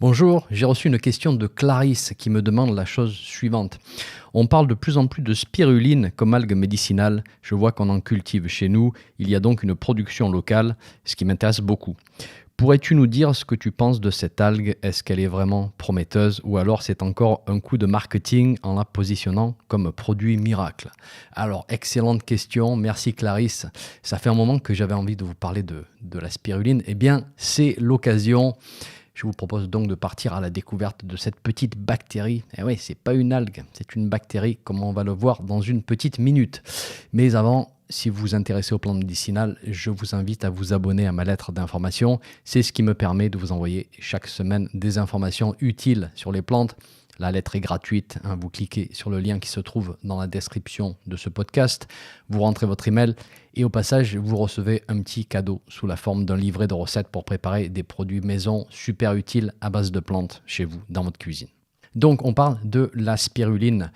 Bonjour, j'ai reçu une question de Clarisse qui me demande la chose suivante. On parle de plus en plus de spiruline comme algue médicinale. Je vois qu'on en cultive chez nous. Il y a donc une production locale, ce qui m'intéresse beaucoup. Pourrais-tu nous dire ce que tu penses de cette algue? Est-ce qu'elle est vraiment prometteuse ou alors c'est encore un coup de marketing en la positionnant comme produit miracle? Alors, excellente question. Merci Clarisse. Ça fait un moment que j'avais envie de vous parler de la spiruline. Eh bien, c'est l'occasion. Je vous propose donc de partir à la découverte de cette petite bactérie. Et oui, c'est pas une algue, c'est une bactérie, comme on va le voir dans une petite minute. Mais avant, si vous vous intéressez aux plantes médicinales, je vous invite à vous abonner à ma lettre d'information. C'est ce qui me permet de vous envoyer chaque semaine des informations utiles sur les plantes. La lettre est gratuite, hein, vous cliquez sur le lien qui se trouve dans la description de ce podcast, vous rentrez votre email et au passage, vous recevez un petit cadeau sous la forme d'un livret de recettes pour préparer des produits maison super utiles à base de plantes chez vous, dans votre cuisine. Donc, on parle de la spiruline.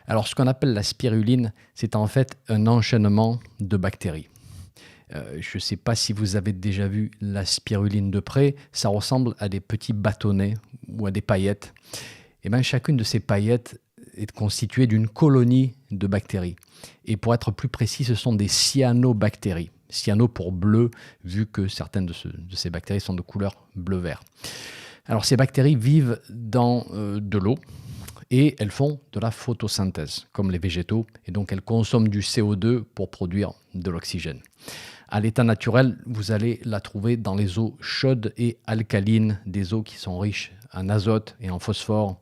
Alors, ce qu'on appelle la spiruline, c'est en fait un enchaînement de bactéries. Je ne sais pas si vous avez déjà vu la spiruline de près, ça ressemble à des petits bâtonnets ou à des paillettes. Et bien, chacune de ces paillettes est constituée d'une colonie de bactéries. Et pour être plus précis, ce sont des cyanobactéries. Cyano pour bleu, vu que certaines de ces bactéries sont de couleur bleu-vert. Alors, ces bactéries vivent dans de l'eau et elles font de la photosynthèse, comme les végétaux. Et donc, elles consomment du CO2 pour produire de l'oxygène. À l'état naturel, vous allez la trouver dans les eaux chaudes et alcalines, des eaux qui sont riches en azote et en phosphore.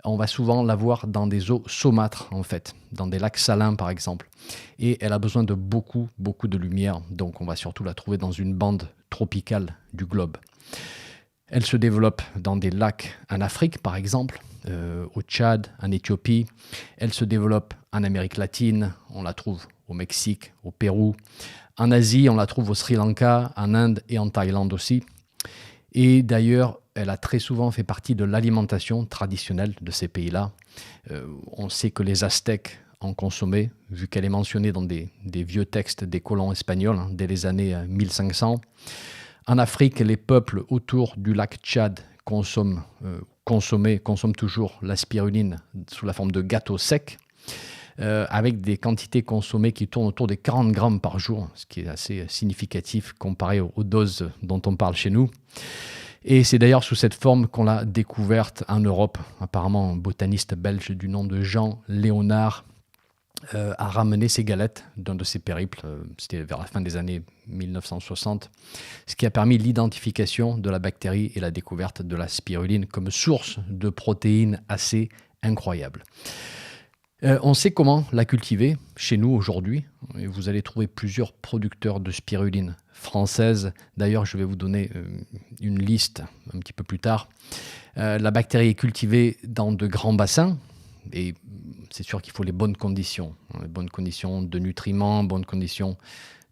On va souvent la voir dans des eaux saumâtres, en fait, dans des lacs salins, par exemple. Et elle a besoin de beaucoup de lumière, donc on va surtout la trouver dans une bande tropicale du globe. Elle se développe dans des lacs en Afrique, par exemple, au Tchad, en Éthiopie. Elle se développe en Amérique latine, on la trouve au Mexique, au Pérou. En Asie, on la trouve au Sri Lanka, en Inde et en Thaïlande aussi. Et d'ailleurs, elle a très souvent fait partie de l'alimentation traditionnelle de ces pays-là. On sait que les Aztèques en consommaient, vu qu'elle est mentionnée dans des vieux textes des colons espagnols, dès les années 1500. En Afrique, les peuples autour du lac Tchad consomment toujours la spiruline sous la forme de gâteaux secs, avec des quantités consommées qui tournent autour des 40 grammes par jour, ce qui est assez significatif comparé aux doses dont on parle chez nous. Et c'est d'ailleurs sous cette forme qu'on l'a découverte en Europe. Apparemment, un botaniste belge du nom de Jean Léonard a ramené ces galettes d'un de ses périples, c'était vers la fin des années 1960, ce qui a permis l'identification de la bactérie et la découverte de la spiruline comme source de protéines assez incroyables. On sait comment la cultiver chez nous aujourd'hui. Et vous allez trouver plusieurs producteurs de spiruline françaises. D'ailleurs, je vais vous donner une liste un petit peu plus tard. La bactérie est cultivée dans de grands bassins. Et c'est sûr qu'il faut les bonnes conditions de nutriments, bonnes conditions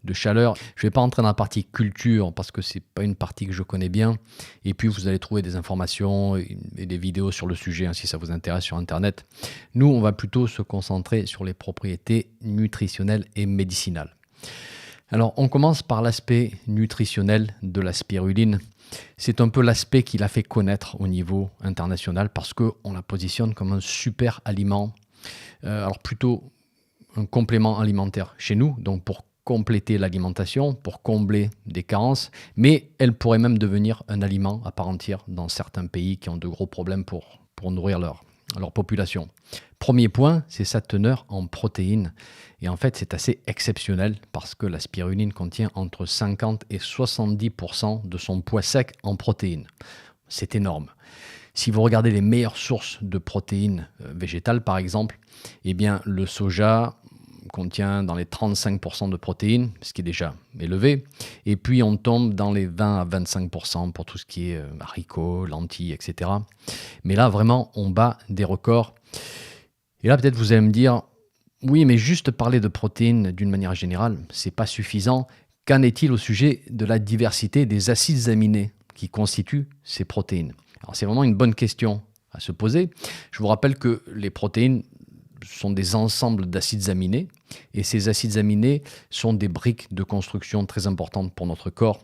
de chaleur. Je ne vais pas entrer dans la partie culture parce que ce n'est pas une partie que je connais bien. Et puis, vous allez trouver des informations et des vidéos sur le sujet, si ça vous intéresse, sur Internet. Nous, on va plutôt se concentrer sur les propriétés nutritionnelles et médicinales. Alors, on commence par l'aspect nutritionnel de la spiruline. C'est un peu l'aspect qui l'a fait connaître au niveau international parce qu'on la positionne comme un super aliment. Alors, plutôt un complément alimentaire chez nous, donc pour compléter l'alimentation, pour combler des carences, mais elle pourrait même devenir un aliment à part entière dans certains pays qui ont de gros problèmes pour nourrir leur population. Premier point, c'est sa teneur en protéines. Et en fait, c'est assez exceptionnel parce que la spiruline contient entre 50 et 70% de son poids sec en protéines. C'est énorme. Si vous regardez les meilleures sources de protéines végétales, par exemple, eh bien, le soja contient dans les 35% de protéines, ce qui est déjà élevé. Et puis, on tombe dans les 20 à 25% pour tout ce qui est haricots, lentilles, etc. Mais là, vraiment, on bat des records. Et là, peut-être vous allez me dire, oui, mais juste parler de protéines d'une manière générale, c'est pas suffisant. Qu'en est-il au sujet de la diversité des acides aminés qui constituent ces protéines? Alors, c'est vraiment une bonne question à se poser. Je vous rappelle que les protéines sont des ensembles d'acides aminés et ces acides aminés sont des briques de construction très importantes pour notre corps.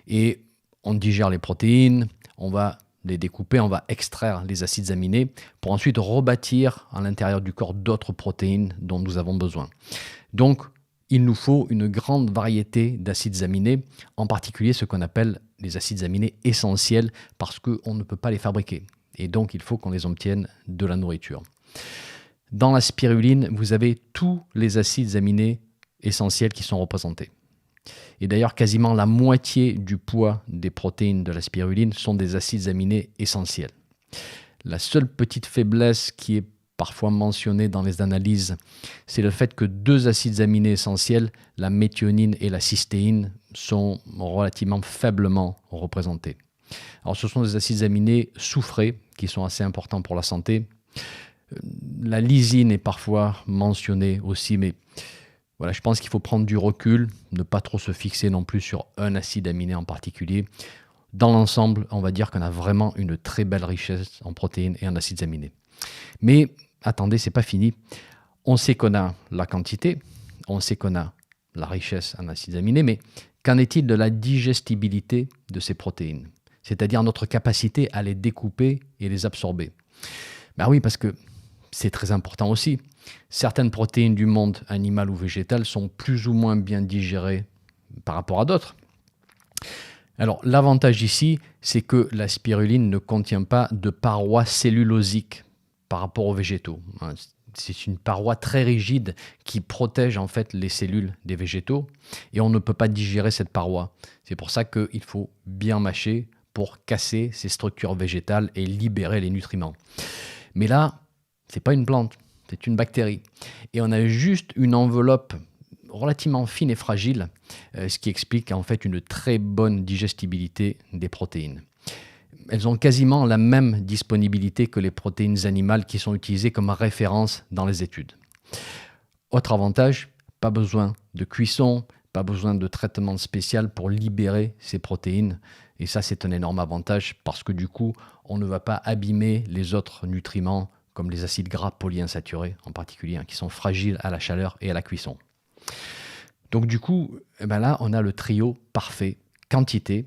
Et on digère les protéines, on va les découper, on va extraire les acides aminés pour ensuite rebâtir à l'intérieur du corps d'autres protéines dont nous avons besoin. Donc, il nous faut une grande variété d'acides aminés, en particulier ce qu'on appelle les acides aminés essentiels, parce qu'on ne peut pas les fabriquer. Et donc, il faut qu'on les obtienne de la nourriture. Dans la spiruline, vous avez tous les acides aminés essentiels qui sont représentés. Et d'ailleurs, quasiment la moitié du poids des protéines de la spiruline sont des acides aminés essentiels. La seule petite faiblesse qui est parfois mentionnée dans les analyses, c'est le fait que 2 acides aminés essentiels, la méthionine et la cystéine, sont relativement faiblement représentés. Alors, ce sont des acides aminés soufrés qui sont assez importants pour la santé. La lysine est parfois mentionnée aussi, mais voilà, je pense qu'il faut prendre du recul, ne pas trop se fixer non plus sur un acide aminé en particulier. Dans l'ensemble, on va dire qu'on a vraiment une très belle richesse en protéines et en acides aminés. Mais attendez, c'est pas fini. On sait qu'on a la quantité, on sait qu'on a la richesse en acides aminés, mais qu'en est-il de la digestibilité de ces protéines? C'est-à-dire notre capacité à les découper et les absorber. Ben oui, parce que c'est très important aussi. Certaines protéines du monde animal ou végétal sont plus ou moins bien digérées par rapport à d'autres. Alors, l'avantage ici, c'est que la spiruline ne contient pas de paroi cellulosique par rapport aux végétaux. C'est une paroi très rigide qui protège en fait les cellules des végétaux et on ne peut pas digérer cette paroi. C'est pour ça qu'il faut bien mâcher pour casser ces structures végétales et libérer les nutriments. Mais là, ce n'est pas une plante, c'est une bactérie. Et on a juste une enveloppe relativement fine et fragile, ce qui explique en fait une très bonne digestibilité des protéines. Elles ont quasiment la même disponibilité que les protéines animales qui sont utilisées comme référence dans les études. Autre avantage, pas besoin de cuisson, pas besoin de traitement spécial pour libérer ces protéines. Et ça, c'est un énorme avantage parce que du coup, on ne va pas abîmer les autres nutriments comme les acides gras polyinsaturés en particulier, qui sont fragiles à la chaleur et à la cuisson. Donc du coup, là, on a le trio parfait, quantité,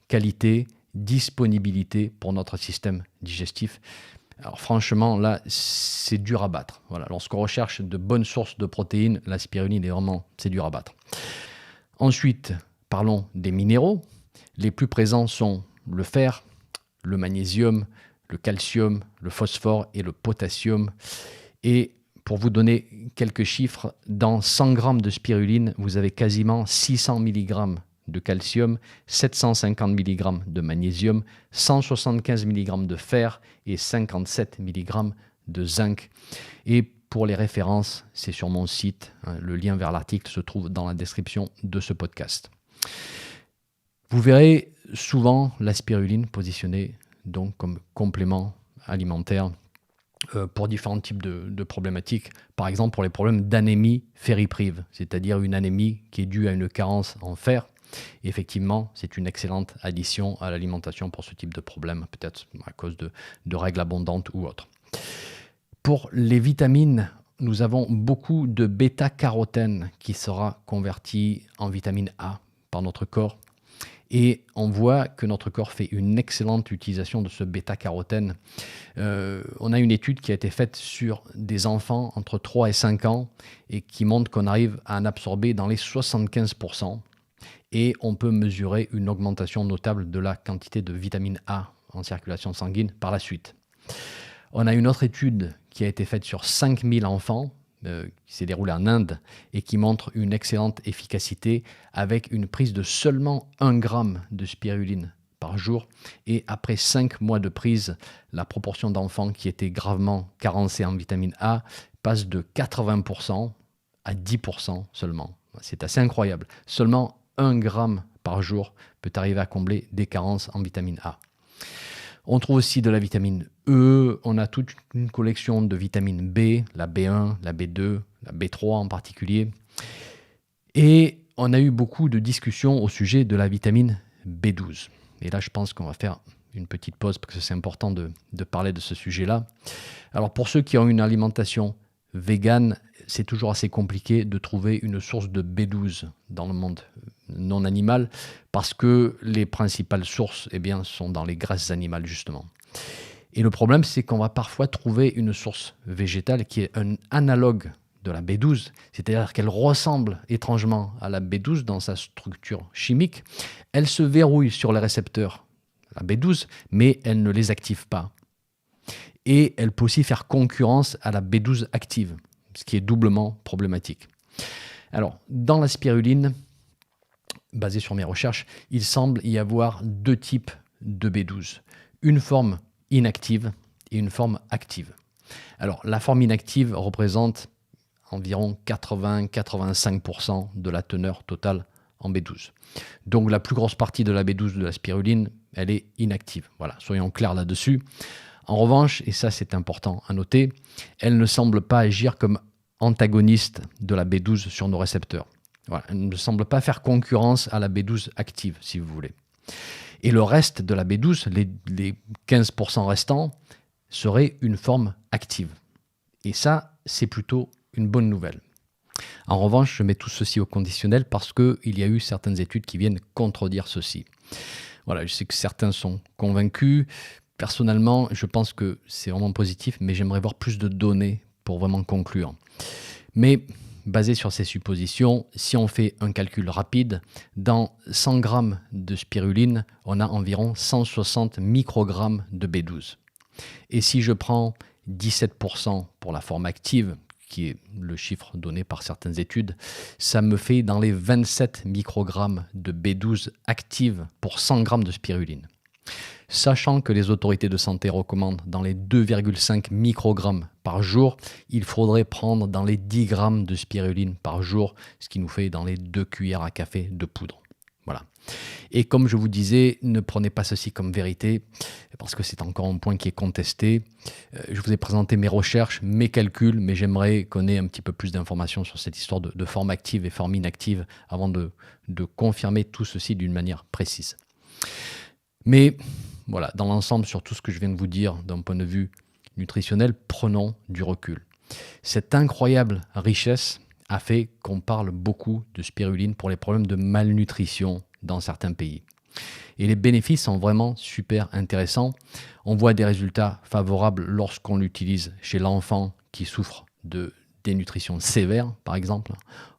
qualité, disponibilité pour notre système digestif. Alors franchement, là, c'est dur à battre. Voilà, lorsqu'on recherche de bonnes sources de protéines, la spiruline c'est dur à battre. Ensuite, parlons des minéraux. Les plus présents sont le fer, le magnésium, le calcium, le phosphore et le potassium. Et pour vous donner quelques chiffres, dans 100 grammes de spiruline, vous avez quasiment 600 mg de calcium, 750 mg de magnésium, 175 mg de fer et 57 mg de zinc. Et pour les références, c'est sur mon site. Le lien vers l'article se trouve dans la description de ce podcast. Vous verrez souvent la spiruline positionnée donc comme complément alimentaire pour différents types de problématiques. Par exemple, pour les problèmes d'anémie ferriprive, c'est-à-dire une anémie qui est due à une carence en fer. Et effectivement, c'est une excellente addition à l'alimentation pour ce type de problème, peut-être à cause de règles abondantes ou autres. Pour les vitamines, nous avons beaucoup de bêta-carotène qui sera converti en vitamine A par notre corps. Et on voit que notre corps fait une excellente utilisation de ce bêta-carotène. On a une étude qui a été faite sur des enfants entre 3 et 5 ans et qui montre qu'on arrive à en absorber dans les 75%. Et on peut mesurer une augmentation notable de la quantité de vitamine A en circulation sanguine par la suite. On a une autre étude qui a été faite sur 5000 enfants, qui s'est déroulée en Inde et qui montre une excellente efficacité avec une prise de seulement 1 gramme de spiruline par jour. Et après 5 mois de prise, la proportion d'enfants qui étaient gravement carencés en vitamine A passe de 80% à 10% seulement. C'est assez incroyable. Seulement 1 gramme par jour peut arriver à combler des carences en vitamine A. On trouve aussi de la vitamine E, on a toute une collection de vitamines B, la B1, la B2, la B3 en particulier. Et on a eu beaucoup de discussions au sujet de la vitamine B12. Et là, je pense qu'on va faire une petite pause parce que c'est important de parler de ce sujet-là. Alors pour ceux qui ont une alimentation végane, c'est toujours assez compliqué de trouver une source de B12 dans le monde non animales, parce que les principales sources sont dans les graisses animales, justement. Et le problème, c'est qu'on va parfois trouver une source végétale qui est un analogue de la B12, c'est-à-dire qu'elle ressemble étrangement à la B12 dans sa structure chimique. Elle se verrouille sur les récepteurs, la B12, mais elle ne les active pas. Et elle peut aussi faire concurrence à la B12 active, ce qui est doublement problématique. Alors, dans la spiruline, basée sur mes recherches, il semble y avoir deux types de B12. Une forme inactive et une forme active. Alors, la forme inactive représente environ 80-85% de la teneur totale en B12. Donc, la plus grosse partie de la B12 de la spiruline, elle est inactive. Voilà, soyons clairs là-dessus. En revanche, et ça c'est important à noter, elle ne semble pas agir comme antagoniste de la B12 sur nos récepteurs. Voilà, elle ne semble pas faire concurrence à la B12 active, si vous voulez. Et le reste de la B12, les 15% restants, serait une forme active. Et ça, c'est plutôt une bonne nouvelle. En revanche, je mets tout ceci au conditionnel parce qu'il y a eu certaines études qui viennent contredire ceci. Voilà, je sais que certains sont convaincus. Personnellement, je pense que c'est vraiment positif, mais j'aimerais voir plus de données pour vraiment conclure. Mais basé sur ces suppositions, si on fait un calcul rapide, dans 100 grammes de spiruline, on a environ 160 microgrammes de B12. Et si je prends 17% pour la forme active, qui est le chiffre donné par certaines études, ça me fait dans les 27 microgrammes de B12 active pour 100 grammes de spiruline. Sachant que les autorités de santé recommandent dans les 2,5 microgrammes par jour, il faudrait prendre dans les 10 grammes de spiruline par jour, ce qui nous fait dans les 2 cuillères à café de poudre. Voilà. Et comme je vous disais, ne prenez pas ceci comme vérité, parce que c'est encore un point qui est contesté. Je vous ai présenté mes recherches, mes calculs, mais j'aimerais qu'on ait un petit peu plus d'informations sur cette histoire de forme active et forme inactive avant de confirmer tout ceci d'une manière précise. Mais voilà, dans l'ensemble, sur tout ce que je viens de vous dire d'un point de vue nutritionnel, prenons du recul. Cette incroyable richesse a fait qu'on parle beaucoup de spiruline pour les problèmes de malnutrition dans certains pays. Et les bénéfices sont vraiment super intéressants. On voit des résultats favorables lorsqu'on l'utilise chez l'enfant qui souffre de dénutrition sévère, par exemple.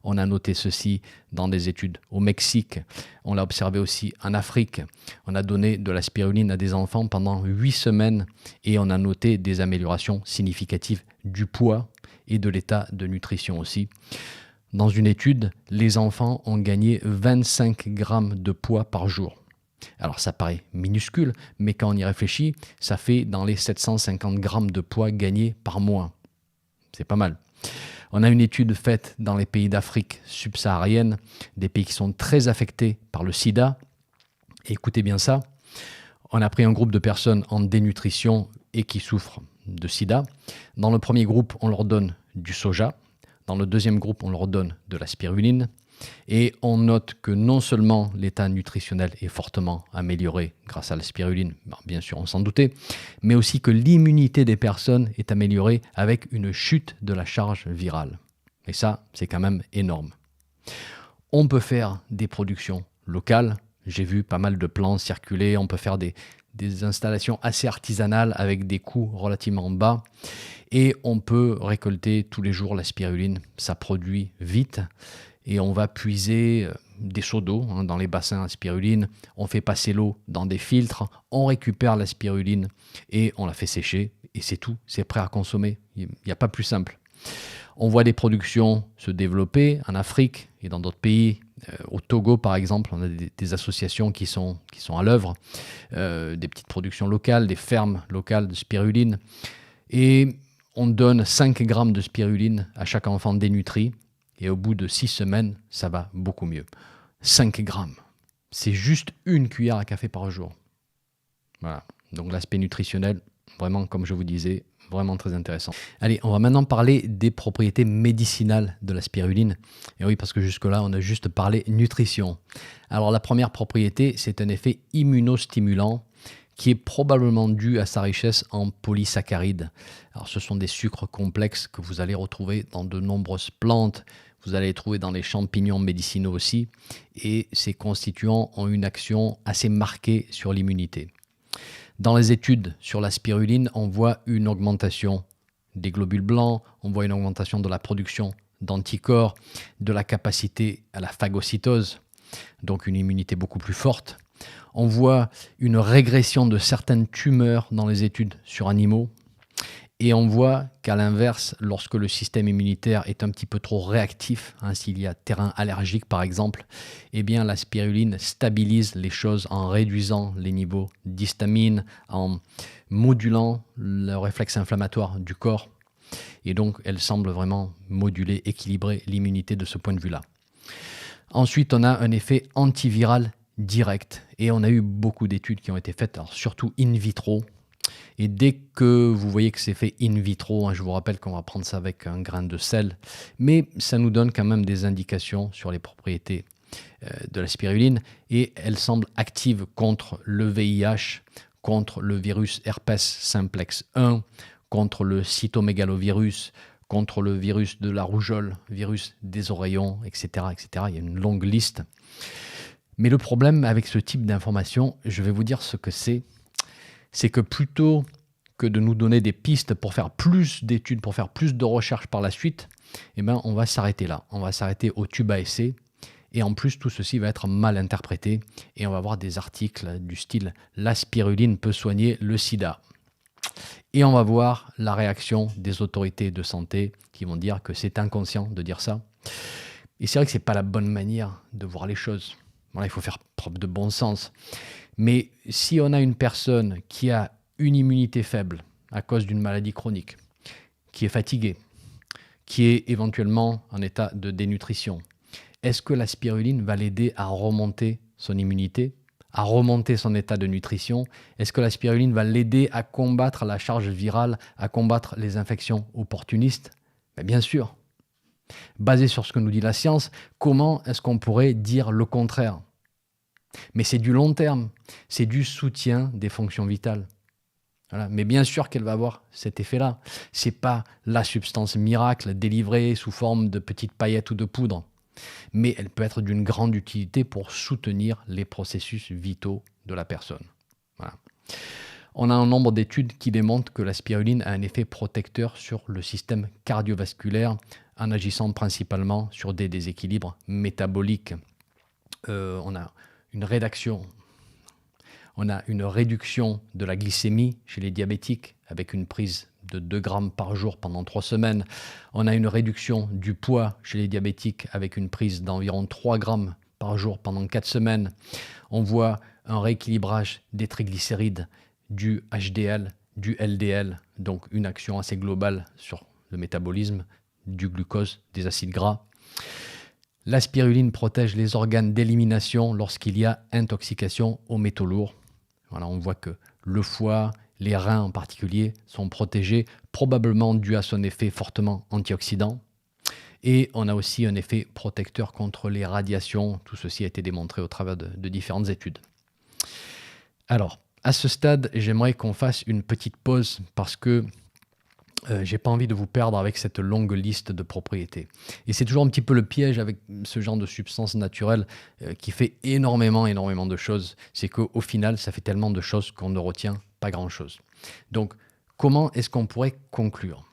On a noté ceci dans des études au Mexique. On l'a observé aussi en Afrique. On a donné de la spiruline à des enfants pendant 8 semaines et on a noté des améliorations significatives du poids et de l'état de nutrition aussi. Dans une étude, les enfants ont gagné 25 grammes de poids par jour. Alors ça paraît minuscule, mais quand on y réfléchit, ça fait dans les 750 grammes de poids gagnés par mois. C'est pas mal. On a une étude faite dans les pays d'Afrique subsaharienne, des pays qui sont très affectés par le sida. Et écoutez bien ça, on a pris un groupe de personnes en dénutrition et qui souffrent de sida. Dans le premier groupe, on leur donne du soja. Dans le deuxième groupe, on leur donne de la spiruline. Et on note que non seulement l'état nutritionnel est fortement amélioré grâce à la spiruline, bien sûr on s'en doutait, mais aussi que l'immunité des personnes est améliorée avec une chute de la charge virale. Et ça, c'est quand même énorme. On peut faire des productions locales. J'ai vu pas mal de plans circuler. On peut faire des installations assez artisanales avec des coûts relativement bas. Et on peut récolter tous les jours la spiruline. Ça produit vite. Et on va puiser des seaux d'eau dans les bassins à spiruline. On fait passer l'eau dans des filtres. On récupère la spiruline et on la fait sécher. Et c'est tout. C'est prêt à consommer. Il n'y a pas plus simple. On voit des productions se développer en Afrique et dans d'autres pays. Au Togo, par exemple, on a des associations qui sont à l'œuvre. Des petites productions locales, des fermes locales de spiruline. Et on donne 5 grammes de spiruline à chaque enfant dénutri. Et au bout de 6 semaines, ça va beaucoup mieux. 5 grammes. C'est juste une cuillère à café par jour. Voilà. Donc l'aspect nutritionnel, vraiment, comme je vous disais, vraiment très intéressant. Allez, on va maintenant parler des propriétés médicinales de la spiruline. Et oui, parce que jusque-là, on a juste parlé nutrition. Alors la première propriété, c'est un effet immunostimulant qui est probablement dû à sa richesse en polysaccharides. Alors ce sont des sucres complexes que vous allez retrouver dans de nombreuses plantes. vous allez les trouver dans les champignons médicinaux aussi, et ces constituants ont une action assez marquée sur l'immunité. Dans les études sur la spiruline, on voit une augmentation des globules blancs, on voit une augmentation de la production d'anticorps, de la capacité à la phagocytose, donc une immunité beaucoup plus forte. On voit une régression de certaines tumeurs dans les études sur animaux. Et on voit qu'à l'inverse, lorsque le système immunitaire est un petit peu trop réactif, s'il y a terrain allergique par exemple, eh bien la spiruline stabilise les choses en réduisant les niveaux d'histamine, en modulant le réflexe inflammatoire du corps. Et donc, elle semble vraiment moduler, équilibrer l'immunité de ce point de vue-là. Ensuite, on a un effet antiviral direct. Et on a eu beaucoup d'études qui ont été faites, alors surtout in vitro. Et dès que vous voyez que c'est fait in vitro, je vous rappelle qu'on va prendre ça avec un grain de sel, mais ça nous donne quand même des indications sur les propriétés de la spiruline. Et elle semble active contre le VIH, contre le virus herpès simplex 1, contre le cytomégalovirus, contre le virus de la rougeole, virus des oreillons, etc., etc. Il y a une longue liste. Mais le problème avec ce type d'information, je vais vous dire ce que c'est que plutôt que de nous donner des pistes pour faire plus d'études, pour faire plus de recherches par la suite, eh ben, on va s'arrêter là. On va s'arrêter au tube à essai. Et en plus, tout ceci va être mal interprété. Et on va avoir des articles du style « La spiruline peut soigner le sida ». Et on va voir la réaction des autorités de santé qui vont dire que c'est inconscient de dire ça. Et c'est vrai que ce n'est pas la bonne manière de voir les choses. Voilà, il faut faire preuve de bon sens. Mais si on a une personne qui a une immunité faible à cause d'une maladie chronique, qui est fatiguée, qui est éventuellement en état de dénutrition, est-ce que la spiruline va l'aider à remonter son immunité, à remonter son état de nutrition? Est-ce que la spiruline va l'aider à combattre la charge virale, à combattre les infections opportunistes? Bien sûr. Basé sur ce que nous dit la science, comment est-ce qu'on pourrait dire le contraire? Mais c'est du long terme, c'est du soutien des fonctions vitales. Voilà. Mais bien sûr qu'elle va avoir cet effet-là. Ce n'est pas la substance miracle délivrée sous forme de petites paillettes ou de poudre. Mais elle peut être d'une grande utilité pour soutenir les processus vitaux de la personne. Voilà. On a un nombre d'études qui démontrent que la spiruline a un effet protecteur sur le système cardiovasculaire en agissant principalement sur des déséquilibres métaboliques. On a une réduction de la glycémie chez les diabétiques avec une prise de 2 grammes par jour pendant 3 semaines. On a une réduction du poids chez les diabétiques avec une prise d'environ 3 grammes par jour pendant 4 semaines. On voit un rééquilibrage des triglycérides, du HDL, du LDL, donc une action assez globale sur le métabolisme, du glucose, des acides gras. La spiruline protège les organes d'élimination lorsqu'il y a intoxication aux métaux lourds. Voilà, on voit que le foie, les reins en particulier, sont protégés, probablement dû à son effet fortement antioxydant. Et on a aussi un effet protecteur contre les radiations. Tout ceci a été démontré au travers de différentes études. Alors, à ce stade, j'aimerais qu'on fasse une petite pause parce que j'ai pas envie de vous perdre avec cette longue liste de propriétés. Et c'est toujours un petit peu le piège avec ce genre de substance naturelle qui fait énormément de choses. C'est qu'au final, ça fait tellement de choses qu'on ne retient pas grand-chose. Donc, comment est-ce qu'on pourrait conclure?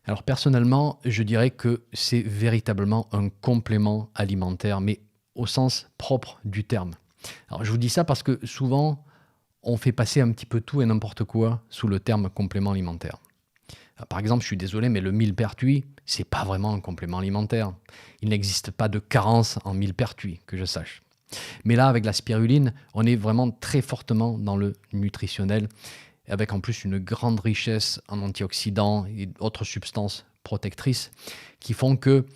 Alors personnellement, je dirais que c'est véritablement un complément alimentaire, mais au sens propre du terme. Alors je vous dis ça parce que souvent, on fait passer un petit peu tout et n'importe quoi sous le terme complément alimentaire. Par exemple, je suis désolé, mais le millepertuis, c'est pas vraiment un complément alimentaire. Il n'existe pas de carence en millepertuis, que je sache. Mais là, avec la spiruline, on est vraiment très fortement dans le nutritionnel, avec en plus une grande richesse en antioxydants et autres substances protectrices qui font que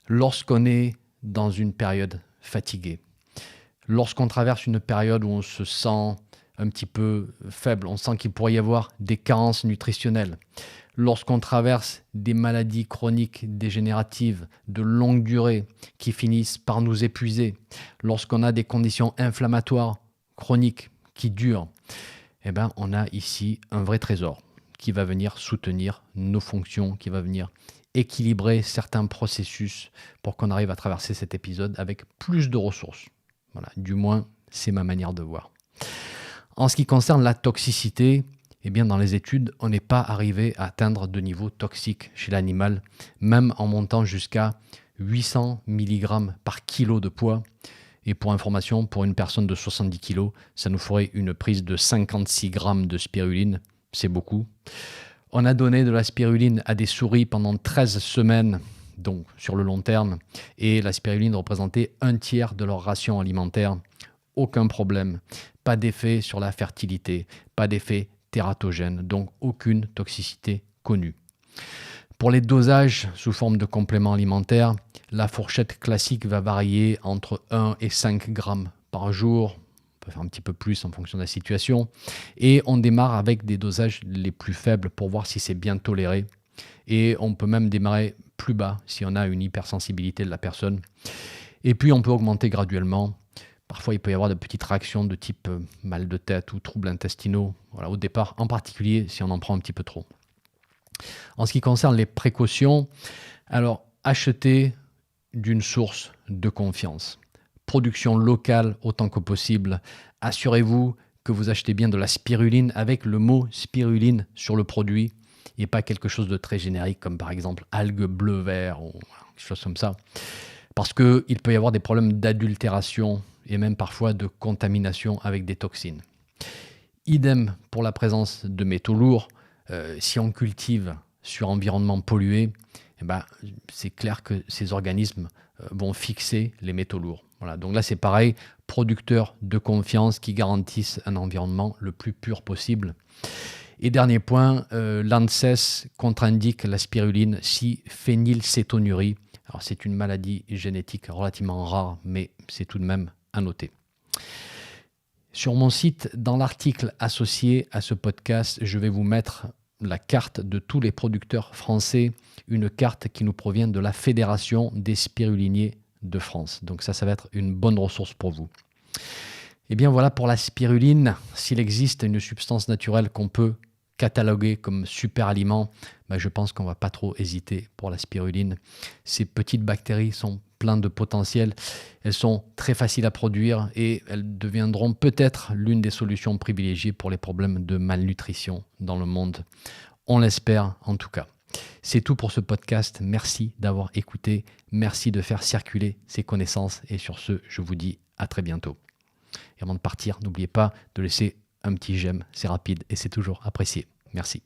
lorsqu'on est dans une période fatiguée, lorsqu'on traverse une période où on se sent un petit peu faible, on sent qu'il pourrait y avoir des carences nutritionnelles, lorsqu'on traverse des maladies chroniques dégénératives de longue durée qui finissent par nous épuiser, lorsqu'on a des conditions inflammatoires chroniques qui durent, eh ben, on a ici un vrai trésor qui va venir soutenir nos fonctions, qui va venir équilibrer certains processus pour qu'on arrive à traverser cet épisode avec plus de ressources. Voilà, du moins, c'est ma manière de voir. En ce qui concerne la toxicité, eh bien, dans les études, on n'est pas arrivé à atteindre de niveau toxique chez l'animal, même en montant jusqu'à 800 mg par kilo de poids. Et pour information, pour une personne de 70 kg, ça nous ferait une prise de 56 grammes de spiruline. C'est beaucoup. On a donné de la spiruline à des souris pendant 13 semaines, donc sur le long terme, et la spiruline représentait un tiers de leur ration alimentaire. Aucun problème. Pas d'effet sur la fertilité, pas d'effet tératogène, donc aucune toxicité connue. Pour les dosages sous forme de compléments alimentaires, la fourchette classique va varier entre 1 et 5 grammes par jour. On peut faire un petit peu plus en fonction de la situation. Et on démarre avec des dosages les plus faibles pour voir si c'est bien toléré. Et on peut même démarrer plus bas si on a une hypersensibilité de la personne. Et puis on peut augmenter graduellement. Parfois, il peut y avoir de petites réactions de type mal de tête ou troubles intestinaux. Voilà, au départ, en particulier si on en prend un petit peu trop. En ce qui concerne les précautions, alors achetez d'une source de confiance. Production locale autant que possible. Assurez-vous que vous achetez bien de la spiruline avec le mot spiruline sur le produit et pas quelque chose de très générique comme par exemple algues bleu-vert ou quelque chose comme ça. Parce qu'il peut y avoir des problèmes d'adultération et même parfois de contamination avec des toxines. Idem pour la présence de métaux lourds. Si on cultive sur environnement pollué, eh ben, c'est clair que ces organismes vont fixer les métaux lourds. Voilà. Donc là, c'est pareil, producteurs de confiance qui garantissent un environnement le plus pur possible. Et dernier point, l'ANSES contre-indique la spiruline si phénylcétonurie. Alors c'est une maladie génétique relativement rare, mais c'est tout de même à noter. Sur mon site, dans l'article associé à ce podcast, je vais vous mettre la carte de tous les producteurs français, une carte qui nous provient de la Fédération des spiruliniers de France. Donc ça va être une bonne ressource pour vous. Et bien voilà pour la spiruline. S'il existe une substance naturelle qu'on peut cataloguer comme super aliment, je pense qu'on ne va pas trop hésiter pour la spiruline. Ces petites bactéries sont pleines de potentiel. Elles sont très faciles à produire et elles deviendront peut-être l'une des solutions privilégiées pour les problèmes de malnutrition dans le monde. On l'espère en tout cas. C'est tout pour ce podcast. Merci d'avoir écouté. Merci de faire circuler ces connaissances. Et sur ce, je vous dis à très bientôt. Et avant de partir, n'oubliez pas de laisser un petit j'aime. C'est rapide et c'est toujours apprécié. Merci.